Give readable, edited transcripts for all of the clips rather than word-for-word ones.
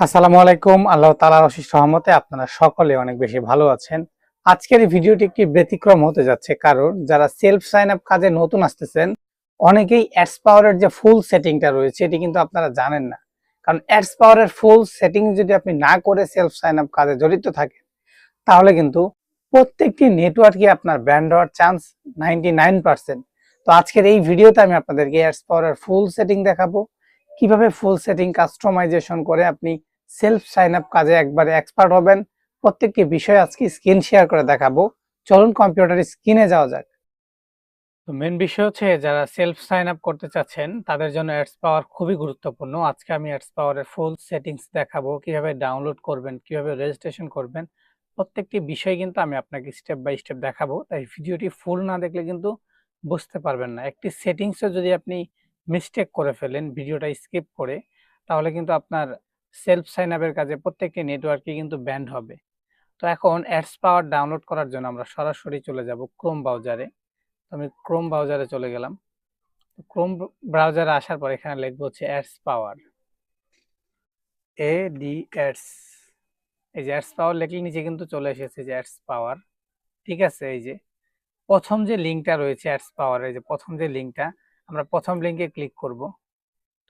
আসসালামু আলাইকুম। আল্লাহ তাআলার অশেষ রহমতে আপনারা সকলে অনেক বেশি ভালো আছেন। আজকের এই ভিডিওটি একটি ব্যতিক্রম হতে যাচ্ছে, কারণ যারা সেলফ সাইন আপ কাজে নতুন আসতেছেন অনেকেই অ্যাডস পাওয়ারের যে ফুল সেটিংটা রয়েছে এটি কিন্তু আপনারা জানেন না। কারণ অ্যাডস পাওয়ারের ফুল সেটিং যদি আপনি না করে সেলফ সাইন আপ কাজে জড়িত থাকেন তাহলে কিন্তু প্রত্যেকটি নেটওয়ার্কে আপনার ব্যান্ড হওয়ার চান্স 99%। তো আজকের এই ভিডিওতে আমি আপনাদেরকে অ্যাডস পাওয়ারের ফুল সেটিং দেখাবো, কিভাবে ফুল সেটিং কাস্টমাইজেশন করে আপনি সেলফ সাইন আপ কাজে একবারে এক্সপার্ট হবেন। প্রত্যেকটি বিষয় আজকে স্ক্রিন শেয়ার করে দেখাবো। চলুন কম্পিউটার স্ক্রিনে যাওয়া যাক। তো মেন বিষয় হচ্ছে, যারা সেলফ সাইন আপ করতে চাচ্ছেন তাদের জন্য অ্যাডস পাওয়ার খুবই গুরুত্বপূর্ণ। আজকে আমি অ্যাডস পাওয়ারের ফুল সেটিংস দেখাবো, কিভাবে ডাউনলোড করবেন, কিভাবে রেজিস্ট্রেশন করবেন। প্রত্যেকটি বিষয় কিন্তু আমি আপনাকে স্টেপ বাই স্টেপ দেখাবো, তাই ভিডিওটি ফুল না দেখলে কিন্তু বুঝতে পারবেন না। একটি সেটিংসও যদি আপনি মিস্টেক করে ফেলেন ভিডিওটা স্কিপ করে, তাহলে কিন্তু আপনার সেলফ সাইন আপের কাজে প্রত্যেকটি নেটওয়ার্কে কিন্তু ব্যান্ড হবে। তো এখন অ্যাডস পাওয়ার ডাউনলোড করার জন্য আমরা সরাসরি চলে যাব ক্রোম ব্রাউজারে। আমি ক্রোম ব্রাউজারে চলে গেলাম। ক্রোম ব্রাউজারে আসার পর এখানে লিখবো হচ্ছে অ্যাডস পাওয়ার, ADS। এই যে অ্যাডস পাওয়ার লিখলে নিচে কিন্তু চলে এসেছে যে অ্যাডস পাওয়ার। ঠিক আছে, এই যে প্রথম যে লিঙ্কটা রয়েছে অ্যাডস পাওয়ার, এই যে প্রথম যে লিঙ্কটা, আমরা প্রথম লিঙ্কে ক্লিক করব।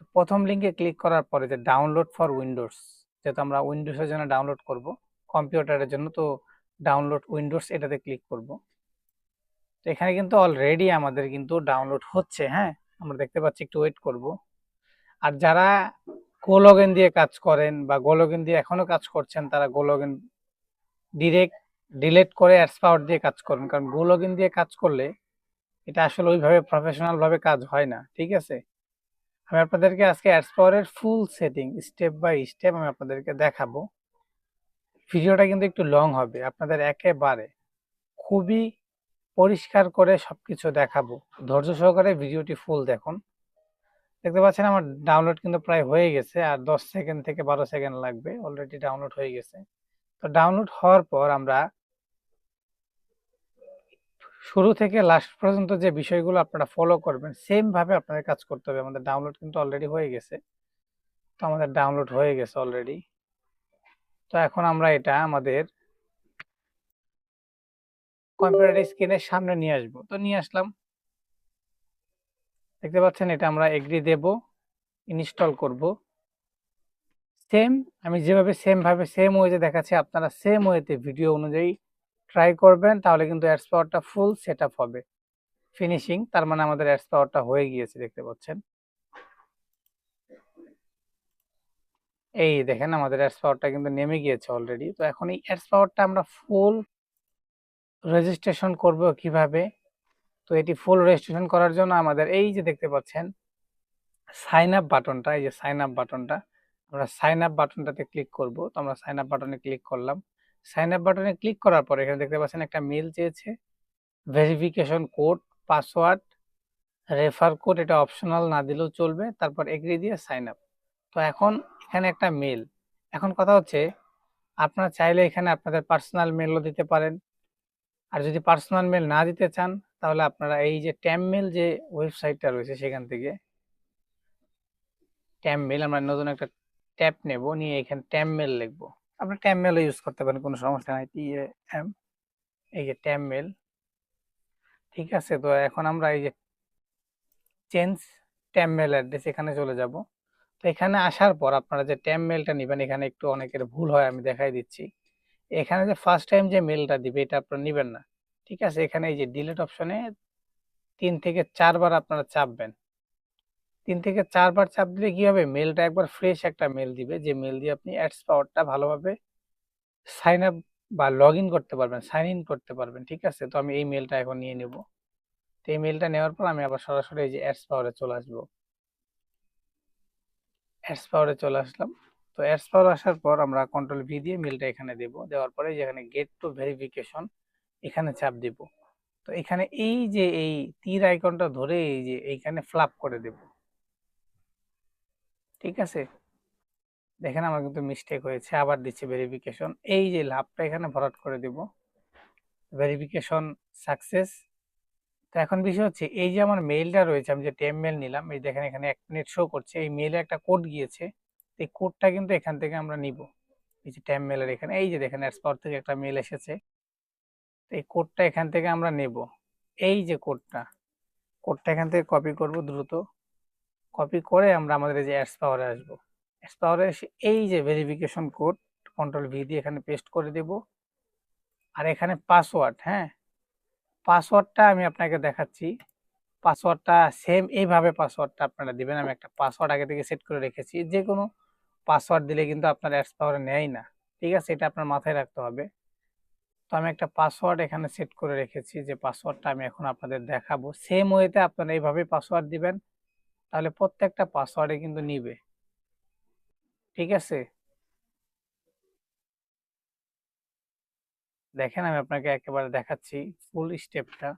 তো প্রথম লিঙ্কে ক্লিক করার পরে যে ডাউনলোড ফর উইন্ডোজ, যেহেতু আমরা উইন্ডোজের জন্য ডাউনলোড করব, কম্পিউটারের জন্য তো ডাউনলোড উইন্ডোজ এটাতে ক্লিক করব। তো এখানে কিন্তু অলরেডি আমাদের কিন্তু ডাউনলোড হচ্ছে। হ্যাঁ, আমরা দেখতে পাচ্ছি, একটু ওয়েট করব। আর যারা গো লগইন দিয়ে কাজ করেন বা গো লগইন দিয়ে এখনো কাজ করছেন, তারা গো লগইন ডিরেক্ট ডিলিট করে অ্যাডস পাওয়ার দিয়ে কাজ করুন, কারণ গো লগইন দিয়ে কাজ করলে এটা আসলে ওইভাবে প্রফেশনাল ভাবে কাজ হয় না। ঠিক আছে, আমি আপনাদেরকে আজকে অ্যাডস পাওয়ারের full setting step by step আমি আপনাদেরকে দেখাবো। ভিডিওটা কিন্তু একটু লং হবে, আপনাদের একেবারে খুবই পরিষ্কার করে সবকিছু দেখাবো। ধৈর্য সহকারে ভিডিওটি ফুল দেখুন। দেখতে পাচ্ছেন আমার ডাউনলোড কিন্তু প্রায় হয়ে গেছে, আর 10 সেকেন্ড থেকে 12 সেকেন্ড লাগবে, অলরেডি ডাউনলোড হয়ে গেছে। তো ডাউনলোড হওয়ার পর আমরা শুরু থেকে লাস্ট পর্যন্ত যে বিষয়গুলো আপনারা ফলো করবেন সেম ভাবে আপনাদের কাজ করতে হবে। আমাদের ডাউনলোড কিন্তু অলরেডি হয়ে গেছে। তো আমাদের ডাউনলোড হয়ে গেছে অলরেডি। তো এখন আমরা এটা আমাদের কম্পিউটার স্ক্রিনের সামনে নিয়ে আসবো। তো নিয়ে আসলাম, দেখতে পাচ্ছেন এটা আমরা এগ্রি দেব, ইনস্টল করব। সেম আমি যেভাবে সেম ভাবে সেম ওয়েতে দেখাচ্ছি, আপনারা সেম ওয়েতে ভিডিও অনুযায়ী ট্রাই করবেন, তাহলে কিন্তু অ্যাডস পাওয়ারটা ফুল সেট আপ হবে। ফিনিশিং, তার মানে আমাদের অ্যাডস পাওয়ারটা হয়ে গিয়েছে, দেখতে পাচ্ছেন। এই দেখেন আমাদের অ্যাডস পাওয়ারটা কিন্তু নেমে গিয়েছে অলরেডি। তো এখন এই অ্যাডস পাওয়ারটা আমরা ফুল রেজিস্ট্রেশন করব কিভাবে? তো এটি ফুল রেজিস্ট্রেশন করার জন্য আমাদের এই যে দেখতে পাচ্ছেন সাইন আপ বাটনটা, এই যে সাইন আপ বাটনটা, আমরা সাইন আপ বাটনটাতে ক্লিক করব। তো আমরা সাইন আপ বাটনে ক্লিক করলাম। সাইন আপ বাটনে ক্লিক করার পর এখানে দেখতে পাচ্ছেন একটা মেল চেয়েছে, verification code, password, refer code, এটা অপশনাল, না দিলেও চলবে। তারপর এগ্রি দিয়ে সাইন আপ। তো এখন এখানে একটা মেল। এখন কথা হচ্ছে, আপনারা চাইলে এখানে আপনাদের পার্সোনাল মেলও দিতে পারেন। আর যদি পার্সোনাল মেল না দিতে চান, তাহলে আপনারা এই যে ট্যাম মেল যে ওয়েবসাইটটা রয়েছে সেখান থেকে ট্যাম মেল, আমরা নতুন একটা ট্যাব নেব, নিয়ে এখানে ট্যাম মেল লিখবো। আপনারা ট্যাম মেলও ইউজ করতে পারেন, কোনো সমস্যা নাই। TAM, এই যে ট্যাম মেল। ঠিক আছে, তো এখন আমরা এই যে চেঞ্জ ট্যাম মেল অ্যাড্রেস এখানে চলে যাব। তো এখানে আসার পর আপনারা যে ট্যাম মেলটা নেবেন, এখানে একটু অনেকের ভুল হয়, আমি দেখাই দিচ্ছি। এখানে যে ফার্স্ট টাইম যে মেলটা দিবে এটা আপনারা নেবেন না। ঠিক আছে, এখানে এই যে ডিলিট অপশনে 3 থেকে 4 বার আপনারা চাপবেন। 3 থেকে 4 বার চাপ দিলে কি হবে, মেলটা একবার ফ্রেশ একটা মেল দিবে, যে মেল দিয়ে আপনি অ্যাডস পাওয়ারটা ভালোভাবে সাইন আপ বা লগ ইন করতে পারবেন, সাইন ইন করতে পারবেন। ঠিক আছে, তো আমি এই মেলটা এখন নিয়ে নেব। তো এই মেলটা নেওয়ার পর আমি আবার সরাসরি এই যে অ্যাডস পাওয়ারে চলে আসবো। অ্যাডস পাওয়ারে চলে আসলাম। তো অ্যাডস পাওয়ার আসার পর আমরা কন্ট্রোল ভি দিয়ে মেলটা এখানে দেব। দেওয়ার পরে যেখানে গেট টু ভেরিফিকেশন এখানে চাপ দিব। তো এখানে এই যে এই তীর আইকনটা ধরে এই যে এইখানে ফ্লাপ করে দেব। ঠিক আছে, দেখেন আমার কিন্তু মিস্টেক হয়েছে, আবার দিচ্ছি ভেরিফিকেশন, এই যে লাভটা এখানে ভরাট করে দিব। Verification success. তো এখন বিষয় হচ্ছে, এই যে আমার মেইলটা রয়েছে, আমি যে টেম মেল নিলাম, এই দেখেন এখানে 1 মিনিট শো করছে, এই মেইলে একটা কোড গিয়েছে। এই কোডটা কিন্তু এখান থেকে আমরা নিব। এই যে ট্যাব মেলের এখানে এই যে দেখেন অ্যাডস পাওয়ার থেকে একটা মেল এসেছে, এই কোডটা এখান থেকে আমরা নেব। এই যে কোডটা এখান থেকে কপি করব দ্রুত। কপি করে আমরা আমাদের এই যে অ্যাডস পাওয়ারে আসবো। অ্যাডস পাওয়ারে এসে এই যে ভেরিফিকেশন কোড কন্ট্রোল ভি দিয়ে এখানে পেস্ট করে দেব। আর এখানে পাসওয়ার্ড, হ্যাঁ পাসওয়ার্ডটা আমি আপনাকে দেখাচ্ছি। পাসওয়ার্ডটা সেম এইভাবে পাসওয়ার্ডটা আপনারা দিবেন। আমি একটা পাসওয়ার্ড আগে থেকে সেট করে রেখেছি, যে কোনো পাসওয়ার্ড দিলে কিন্তু আপনার অ্যাডস পাওয়ারে নেয় না, ঠিক আছে, এটা আপনার মাথায় রাখতে হবে। তো আমি একটা পাসওয়ার্ড এখানে সেট করে রেখেছি, যে পাসওয়ার্ডটা আমি এখন আপনাদের দেখাবো। সেম ওয়েতে আপনারা এইভাবে পাসওয়ার্ড দিবেন, তাহলে প্রত্যেকটা পাসওয়ার্ডে কিন্তু নিবে, ঠিক আছে। দেখেন আমি আপনাকে একেবারে দেখাচ্ছি ফুল স্টেপটা।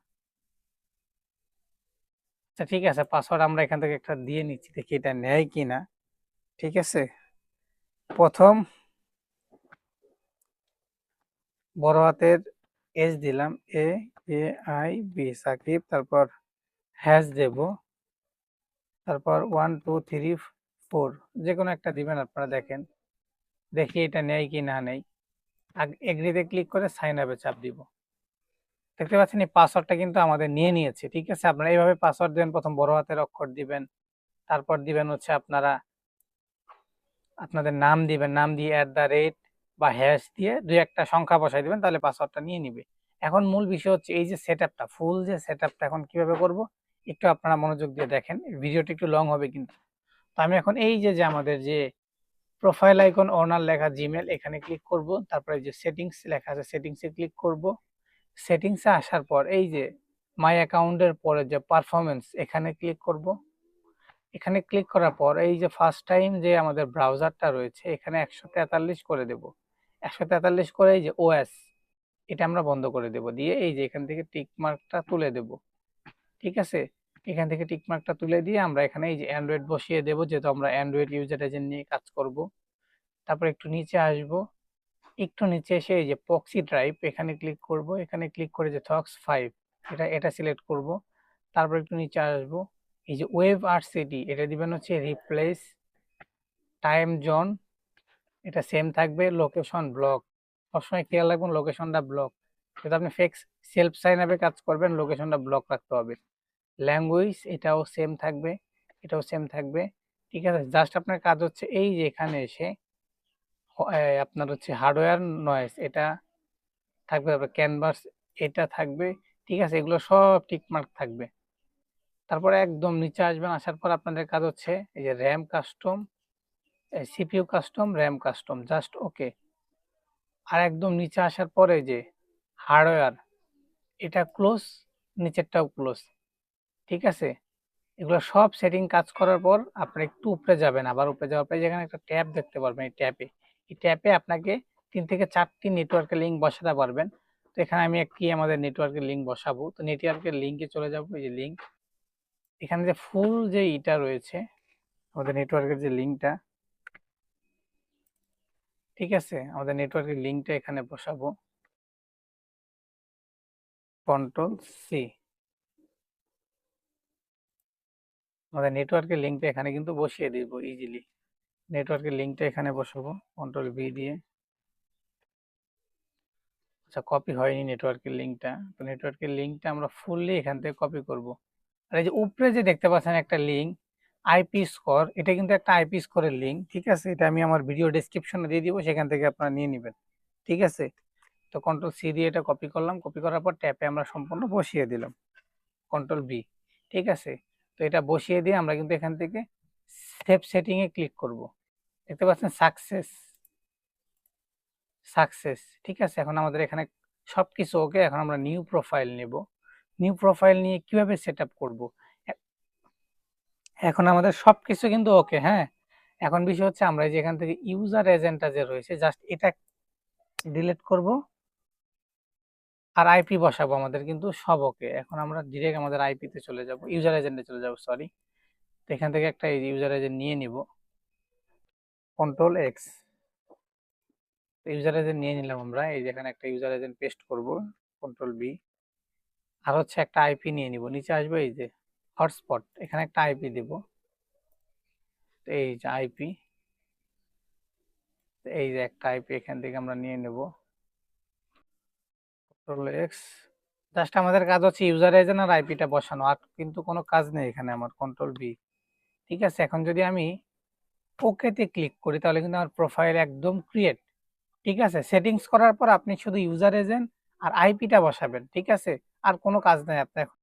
আচ্ছা ঠিক আছে, পাসওয়ার্ড আমরা এখান থেকে একটা দিয়ে নিচ্ছি, দেখি এটা নেয় কিনা। ঠিক আছে, প্রথম বড় হাতের এস দিলাম, এ এ আই বি সাকিব, তারপর হ্যাশ দেব, তারপর 1 2 3 4 যে কোনো একটা দিবেন আপনারা। দেখেন দেখি এটা নেয় কি না নেই। এগ্রিতে ক্লিক করে সাইন আপে চাপ দিব। দেখতে পাচ্ছেন এই পাসওয়ার্ডটা কিন্তু আমাদের নিয়ে নিয়েছে, ঠিক আছে। আপনারা এইভাবে পাসওয়ার্ড দিবেন, প্রথম বড় হাতের অক্ষর দিবেন, তারপর দিবেন হচ্ছে আপনারা আপনাদের নাম দিবেন, নাম দিয়ে @ বা হ্যাশ দিয়ে দুই একটা সংখ্যা বসাই দিবেন, তাহলে পাসওয়ার্ডটা নিয়ে নিবে। এখন মূল বিষয় হচ্ছে এই যে সেটআপটা, ফুল যে সেটআপটা এখন কিভাবে করব, একটু আপনারা মনোযোগ দিয়ে দেখেন, ভিডিওটা একটু লং হবে কিন্তু। তো আমি এখন এই যে যে আমাদের যে প্রোফাইল আইকন ওনার লেখা জিমেল, এখানে ক্লিক করব, তারপরে যে সেটিংস লেখা আছে সেটিংসে ক্লিক করব। সেটিংসে আসার পর এই যে মাই অ্যাকাউন্টের পরে যে পারফরমেন্স, এখানে ক্লিক করব। এখানে ক্লিক করার পর এই যে ফার্স্ট টাইম যে আমাদের ব্রাউজারটা রয়েছে, এখানে 143 করে দেব। 143 করে এই যে ওএস, এটা আমরা বন্ধ করে দেব, দিয়ে এই যে এখান থেকে টিক মার্কটা তুলে দেব, ঠিক আছে। এখান থেকে টিক মার্কটা তুলে দিয়ে আমরা এখানে এই যে অ্যান্ড্রয়েড বসিয়ে দেব, যেহেতু আমরা অ্যান্ড্রয়েড ইউজার এজেন্ট নিয়ে কাজ করব। তারপর একটু নিচে আসব, একটু নিচে এসে এই যে প্রক্সি ড্রাইভ, এখানে ক্লিক করব। এখানে ক্লিক করে যে থক্স 5, এটা সিলেক্ট করব। তারপর একটু নিচে আসব, এই যে ওয়েব আর সিটি, এটা দিবেন হচ্ছে রিপ্লেস টাইম জোন, এটা সেম থাকবে। লোকেশন ব্লক, সবসময় খেয়াল রাখবেন লোকেশনটা ব্লক, যদি আপনি ফেক সেলফ সাইন আপে কাজ করবেন লোকেশনটা ব্লক রাখতে হবে। ল্যাঙ্গুয়েজ এটাও সেম থাকবে, এটাও সেম থাকবে, ঠিক আছে। জাস্ট আপনার কাজ হচ্ছে এই যে এখানে এসে আপনার হচ্ছে হার্ডওয়্যার নয়েজ এটা থাকবে, তারপর ক্যানভাস এটা থাকবে, ঠিক আছে, এগুলো সব টিকমার্ক থাকবে। তারপরে একদম নিচে আসবেন, আসার পর আপনাদের কাজ হচ্ছে এই যে RAM custom, CPU custom, RAM custom, just okay. আর একদম নিচে আসার পরে যে হার্ডওয়্যার, এটা ক্লোজ, নিচেরটাও ক্লোজ, ঠিক আছে। এগুলো সব সেটিং কাজ করার পর আপনি একটু উপরে যাবেন, আবার উপরে যাওয়ার পরে যেখানে একটা ট্যাব দেখতে পারবেন, এই ট্যাবে আপনাকে 3 থেকে 4টি নেটওয়ার্কের লিঙ্ক বসাতে পারবেন। তো এখানে আমি একটি আমাদের নেটওয়ার্কের লিঙ্ক বসাবো। তো নেটওয়ার্কের লিঙ্কে চলে যাব, এই যে লিঙ্ক, এখানে যে ফুল যে ইটা রয়েছে আমাদের নেটওয়ার্কের যে লিঙ্কটা, ঠিক আছে, আমাদের নেটওয়ার্কের লিঙ্কটা এখানে বসাবো, কন্ট্রোল C। আমাদের নেটওয়ার্কের লিঙ্কটা এখানে কিন্তু বসিয়ে দিব ইজিলি। নেটওয়ার্কের লিঙ্কটা এখানে বসাবো কন্ট্রোল V দিয়ে। আচ্ছা কপি হয়নি নেটওয়ার্কের লিঙ্কটা, তো নেটওয়ার্কের লিঙ্কটা আমরা ফুললি এখান থেকে কপি করব। আর এই যে উপরে যে দেখতে পাচ্ছেন একটা লিঙ্ক আইপি স্কোর, এটা কিন্তু একটা আইপি স্কোরের লিঙ্ক, ঠিক আছে। এটা আমি আমার ভিডিও ডেসক্রিপশনে দিয়ে দিব, সেখান থেকে আপনারা নিয়ে নেবেন, ঠিক আছে। তো কন্ট্রোল C দিয়ে এটা কপি করলাম, কপি করার পর ট্যাপে আমরা সম্পূর্ণ বসিয়ে দিলাম, কন্ট্রোল V, ঠিক আছে। তো এটা বসিয়ে দিয়ে আমরা কিন্তু এখান থেকে সেভ সেটিং এ ক্লিক করব। দেখতে পাচ্ছেন সাকসেস, সাকসেস, ঠিক আছে। এখন আমাদের এখানে সবকিছু ওকে। এখন আমরা নিউ প্রোফাইল নেব। নিউ প্রোফাইল নিয়ে কিভাবে সেট আপ করবো, এখন আমাদের সবকিছু কিন্তু ওকে, হ্যাঁ। এখন বিষয় হচ্ছে আমরা যে এখান থেকে ইউজার এজেন্টটা যে রয়েছে, জাস্ট এটা ডিলিট করব আর আইপি বসাবো, আমাদের কিন্তু সব ওকে। এখন আমরা ডিরেক্ট আমাদের আইপি তে চলে যাব, ইউজার এজেন্টে চলে যাব, সরি। তো এখান থেকে একটা ইউজার এজেন্ট নিয়ে নিব, কন্ট্রোল X। ইউজার এজেন্ট নিয়ে নিলাম আমরা, এই যে এখানে একটা ইউজার এজেন্ট পেস্ট করব, কন্ট্রোল V। আর হচ্ছে একটা আইপি নিয়ে নিব, নিচে আসবো, এই যে হটস্পট, এখানে একটা আইপি দিব, এই যে আইপি, এই যে একটা আইপি এখান থেকে আমরা নিয়ে নেব, কন্ট্রোল এক্স। জাস্ট আমাদের কাজ হচ্ছে ইউজার এজেন্ট আর আইপিটা বসানো, আর কিন্তু কোনো কাজ নেই এখানে। আমার কন্ট্রোল বি। ঠিক আছে, এখন যদি আমি ওকেতে ক্লিক করি তাহলে কিন্তু আমার প্রোফাইল একদম ক্রিয়েট। ঠিক আছে, সেটিংস করার পর আপনি শুধু ইউজার এজেন্ট আর আইপিটা বসাবেন। ঠিক আছে, আর কোনো কাজ নাই আপনার।